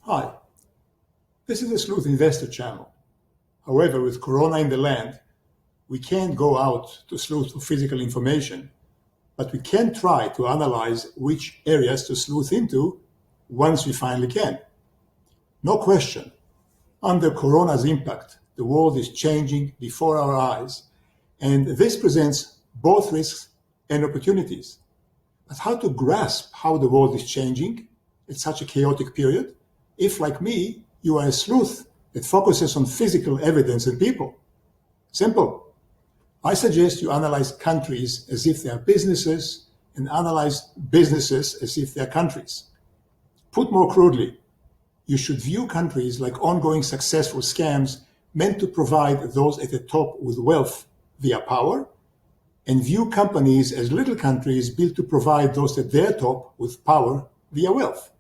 Hi, this is the Sleuth Investor channel. However, with Corona in the land, we can't go out to sleuth for physical information, but we can try to analyze which areas to sleuth into once we finally can. No question, under Corona's impact, the world is changing before our eyes, and this presents both risks and opportunities. But how to grasp how the world is changing at such a chaotic period, if, like me, you are a sleuth that focuses on physical evidence and people? Simple. I suggest you analyze countries as if they are businesses and analyze businesses as if they are countries. Put more crudely, you should view countries like ongoing successful scams meant to provide those at the top with wealth via power, and view companies as little countries built to provide those at their top with power via wealth.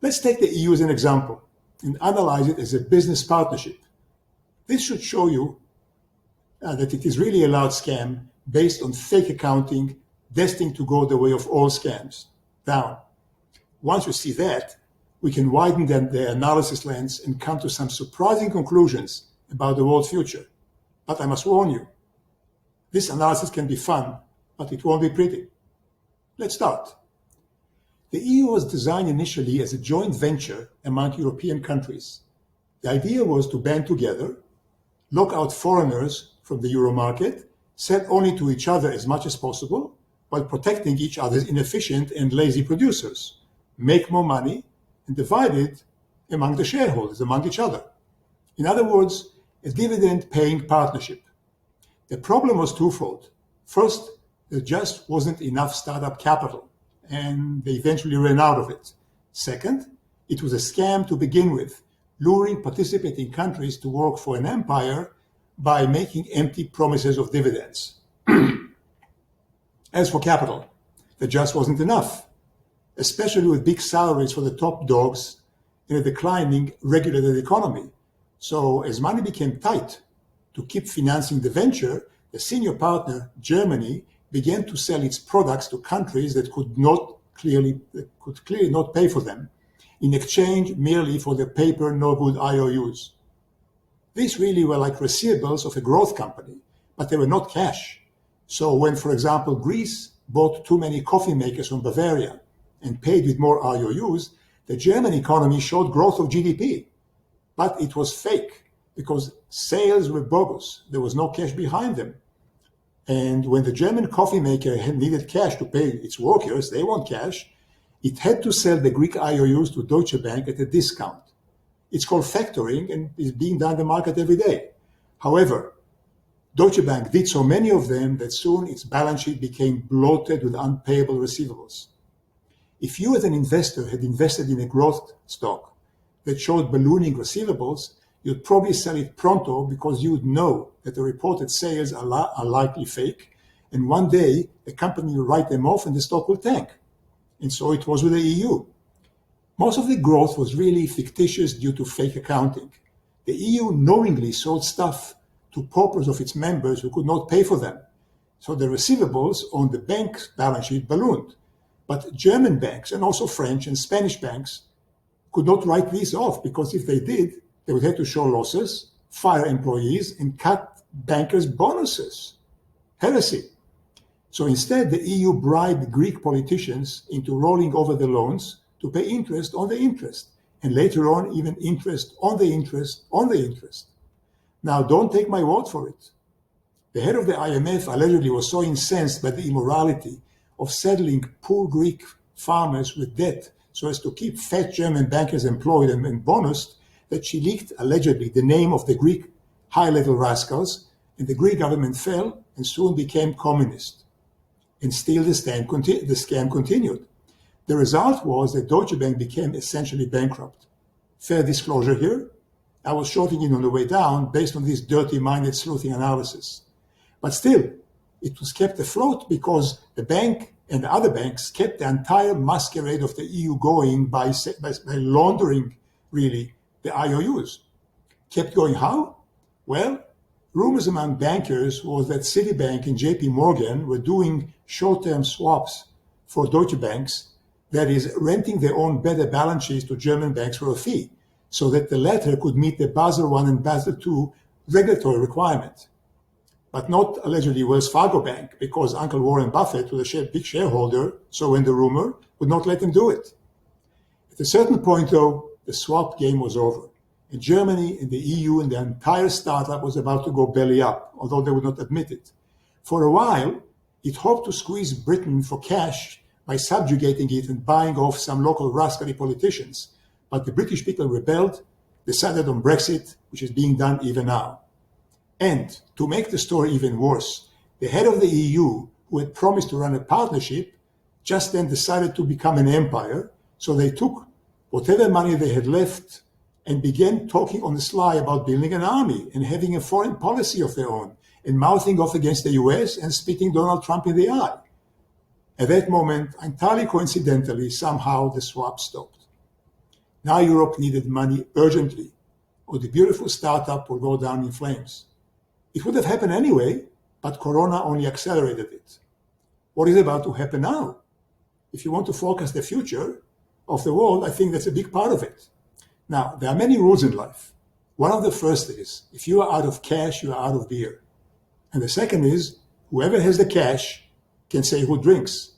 Let's take the EU as an example and analyze it as a business partnership. This should show you that it is really a large scam based on fake accounting, destined to go the way of all scams. Down. Once you see that, we can widen the analysis lens and come to some surprising conclusions about the world's future. But I must warn you, this analysis can be fun, but it won't be pretty. Let's start. The EU was designed initially as a joint venture among European countries. The idea was to band together, lock out foreigners from the euro market, sell only to each other as much as possible, while protecting each other's inefficient and lazy producers, make more money, and divide it among the shareholders, among each other. In other words, a dividend-paying partnership. The problem was twofold. First, there just wasn't enough startup capital, and they eventually ran out of it. Second, it was a scam to begin with, luring participating countries to work for an empire by making empty promises of dividends. As for capital, there just wasn't enough, especially with big salaries for the top dogs in a declining regulated economy. So as money became tight to keep financing the venture, the senior partner, Germany, began to sell its products to countries that could clearly not pay for them, in exchange merely for the paper no good IOUs. These really were like receivables of a growth company, but they were not cash. So when, for example, Greece bought too many coffee makers from Bavaria and paid with more IOUs, the German economy showed growth of GDP. But it was fake because sales were bogus. There was no cash behind them. And when the German coffee maker had needed cash to pay its workers, they want cash, it had to sell the Greek IOUs to Deutsche Bank at a discount. It's called factoring and is being done in the market every day. However, Deutsche Bank did so many of them that soon its balance sheet became bloated with unpayable receivables. If you as an investor had invested in a growth stock that showed ballooning receivables, you'd probably sell it pronto because you would know that the reported sales are likely fake, and one day the company will write them off and the stock will tank. And so it was with the EU. Most of the growth was really fictitious due to fake accounting. The EU knowingly sold stuff to paupers of its members who could not pay for them. So the receivables on the bank's balance sheet ballooned. But German banks and also French and Spanish banks could not write these off because if they did, they would have to show losses, fire employees, and cut bankers' bonuses. Heresy. So instead, the EU bribed Greek politicians into rolling over the loans to pay interest on the interest, and later on, even interest on the interest on the interest. Now, don't take my word for it. The head of the IMF allegedly was so incensed by the immorality of saddling poor Greek farmers with debt so as to keep fat German bankers employed and bonused, that she leaked, allegedly, the name of the Greek high-level rascals, and the Greek government fell and soon became communist. And still the scam continued. The result was that Deutsche Bank became essentially bankrupt. Fair disclosure here, I was shorting in on the way down based on this dirty-minded sleuthing analysis. But still, it was kept afloat because the bank and the other banks kept the entire masquerade of the EU going by laundering, really, the IOUs. Kept going how? Well, rumors among bankers was that Citibank and JP Morgan were doing short-term swaps for Deutsche Banks that is, renting their own better balance sheets to German banks for a fee, so that the latter could meet the Basel I and Basel II regulatory requirement. But not allegedly Wells Fargo Bank, because Uncle Warren Buffett, who was a big shareholder, so went the rumor, would not let them do it. At a certain point, though, the swap game was over. And Germany and the EU and the entire startup was about to go belly up, although they would not admit it. For a while, it hoped to squeeze Britain for cash by subjugating it and buying off some local rascally politicians. But the British people rebelled, decided on Brexit, which is being done even now. And to make the story even worse, the head of the EU, who had promised to run a partnership, just then decided to become an empire. So they took whatever money they had left and began talking on the sly about building an army and having a foreign policy of their own and mouthing off against the US and spitting Donald Trump in the eye. At that moment, entirely coincidentally, somehow the swap stopped. Now Europe needed money urgently, or the beautiful startup would go down in flames. It would have happened anyway, but Corona only accelerated it. What is about to happen now? If you want to forecast the future of the world, I think that's a big part of it. Now, there are many rules in life. One of the first is, if you are out of cash, you are out of beer. And the second is, whoever has the cash can say who drinks.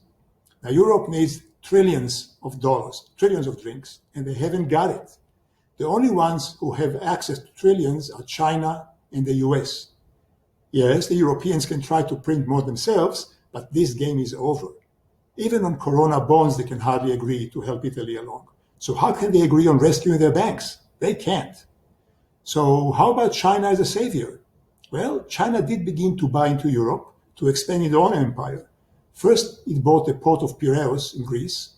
Now, Europe needs trillions of dollars, trillions of drinks, and they haven't got it. The only ones who have access to trillions are China and the US. Yes, the Europeans can try to print more themselves, but this game is over. Even on Corona bonds, they can hardly agree to help Italy along. So how can they agree on rescuing their banks? They can't. So how about China as a savior? Well, China did begin to buy into Europe to expand its own empire. First, it bought the port of Piraeus in Greece,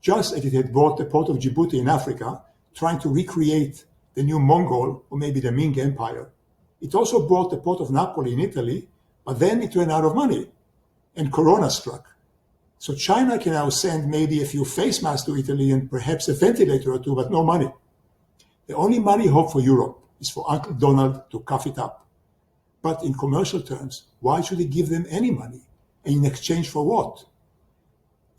just as it had bought the port of Djibouti in Africa, trying to recreate the new Mongol or maybe the Ming Empire. It also bought the port of Napoli in Italy, but then it ran out of money, and Corona struck. So China can now send maybe a few face masks to Italy and perhaps a ventilator or two, but no money. The only money hope for Europe is for Uncle Donald to cough it up. But in commercial terms, why should he give them any money? And in exchange for what?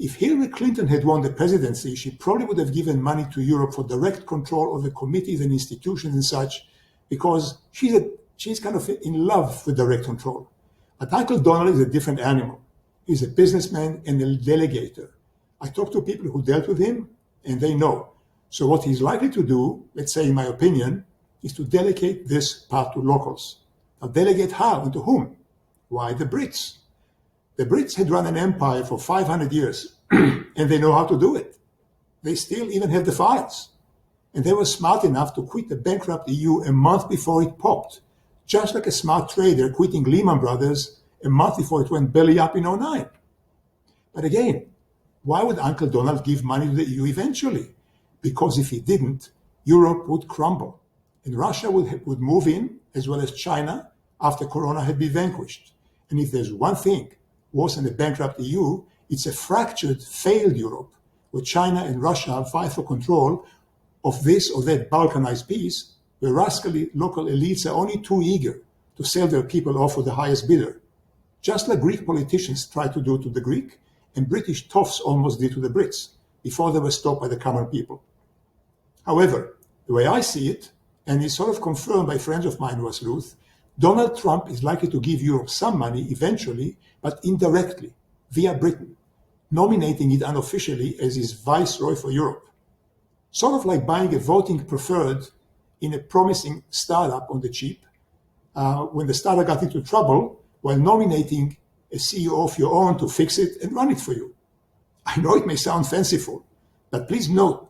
If Hillary Clinton had won the presidency, she probably would have given money to Europe for direct control of the committees and institutions and such, because she's kind of in love with direct control. But Uncle Donald is a different animal. He's a businessman and a delegator. I talked to people who dealt with him, and they know. So what he's likely to do, let's say in my opinion, is to delegate this part to locals. Now delegate how and to whom? Why, the Brits. The Brits had run an empire for 500 years, and they know how to do it. They still even have the files. And they were smart enough to quit the bankrupt EU a month before it popped, just like a smart trader quitting Lehman Brothers a month before it went belly up in 2009. But again, why would Uncle Donald give money to the EU eventually? Because if he didn't, Europe would crumble. And Russia would move in, as well as China, after Corona had been vanquished. And if there's one thing worse than a bankrupt EU, it's a fractured, failed Europe, where China and Russia fight for control of this or that balkanized piece, where rascally local elites are only too eager to sell their people off for the highest bidder. Just like Greek politicians tried to do to the Greek, and British toffs almost did to the Brits, before they were stopped by the common people. However, the way I see it, and it's sort of confirmed by friends of mine who are sleuth, Donald Trump is likely to give Europe some money eventually, but indirectly, via Britain, nominating it unofficially as his viceroy for Europe. Sort of like buying a voting preferred in a promising startup on the cheap, when the startup got into trouble, while nominating a CEO of your own to fix it and run it for you. I know it may sound fanciful, but please note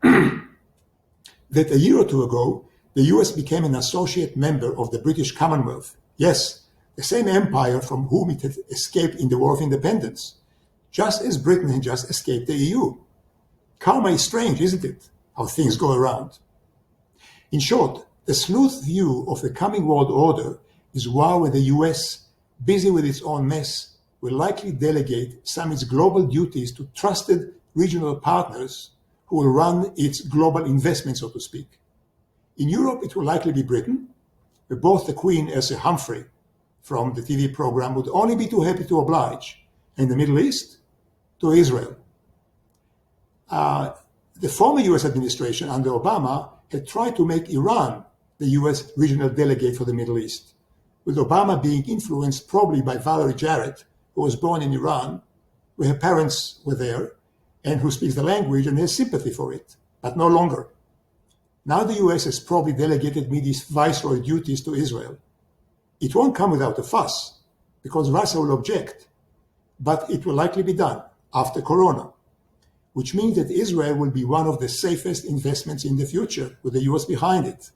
that a year or two ago, the US became an associate member of the British Commonwealth. Yes, the same empire from whom it had escaped in the War of Independence, just as Britain had just escaped the EU. Karma is strange, isn't it? How things go around. In short, the sleuth view of the coming world order is one where the US, busy with its own mess, will likely delegate some of its global duties to trusted regional partners who will run its global investment, so to speak. In Europe, it will likely be Britain, where both the Queen and Sir Humphrey from the TV program would only be too happy to oblige. In the Middle East, to Israel. The former US administration under Obama had tried to make Iran the US regional delegate for the Middle East, with Obama being influenced probably by Valerie Jarrett, who was born in Iran, where her parents were there, and who speaks the language and has sympathy for it, but no longer. Now the US has probably delegated me these viceroy duties to Israel. It won't come without a fuss, because Russia will object, but it will likely be done after Corona, which means that Israel will be one of the safest investments in the future with the US behind it.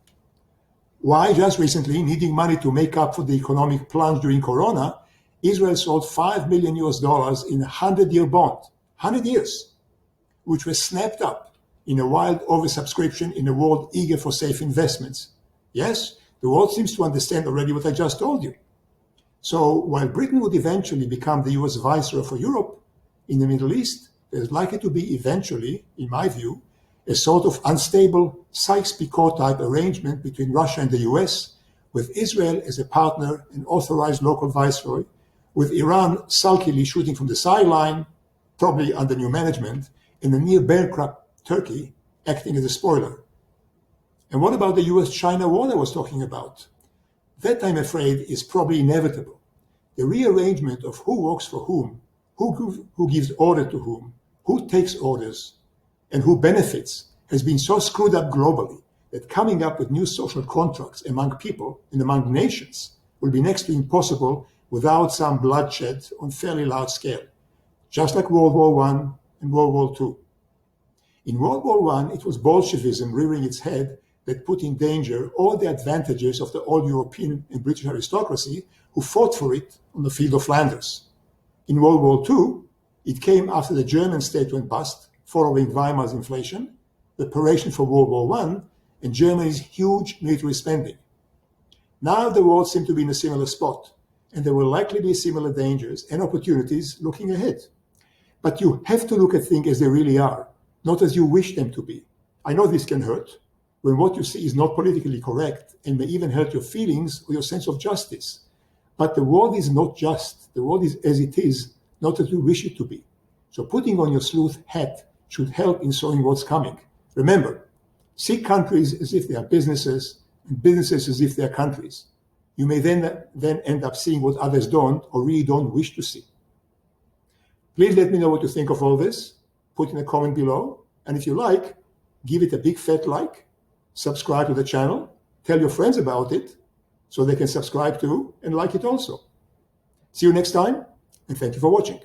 Why? Just recently, needing money to make up for the economic plunge during Corona, Israel sold $5 million in a 100-year bond, 100 years, which was snapped up in a wild oversubscription in a world eager for safe investments. Yes, the world seems to understand already what I just told you. So while Britain would eventually become the US viceroy for Europe in the Middle East, there's likely to be eventually, in my view, a sort of unstable Sykes-Picot type arrangement between Russia and the US, with Israel as a partner and authorized local viceroy, with Iran sulkily shooting from the sideline, probably under new management, and a near-bankrupt Turkey acting as a spoiler. And what about the US-China war I was talking about? That, I'm afraid, is probably inevitable. The rearrangement of who works for whom, who gives order to whom, who takes orders, and who benefits has been so screwed up globally that coming up with new social contracts among people and among nations will be next to impossible without some bloodshed on fairly large scale, just like World War I and World War II. In World War I, it was Bolshevism rearing its head that put in danger all the advantages of the old European and British aristocracy who fought for it on the field of Flanders. In World War II, it came after the German state went bust, following Weimar's inflation, the preparation for World War I, and Germany's huge military spending. Now the world seems to be in a similar spot, and there will likely be similar dangers and opportunities looking ahead. But you have to look at things as they really are, not as you wish them to be. I know this can hurt, when what you see is not politically correct and may even hurt your feelings or your sense of justice. But the world is not just. The world is as it is, not as you wish it to be. So putting on your sleuth hat should help in showing what's coming. Remember, see countries as if they are businesses and businesses as if they are countries. You may then end up seeing what others don't or really don't wish to see. Please let me know what you think of all this. Put in a comment below. And if you like, give it a big fat like, subscribe to the channel, tell your friends about it so they can subscribe too and like it also. See you next time, and thank you for watching.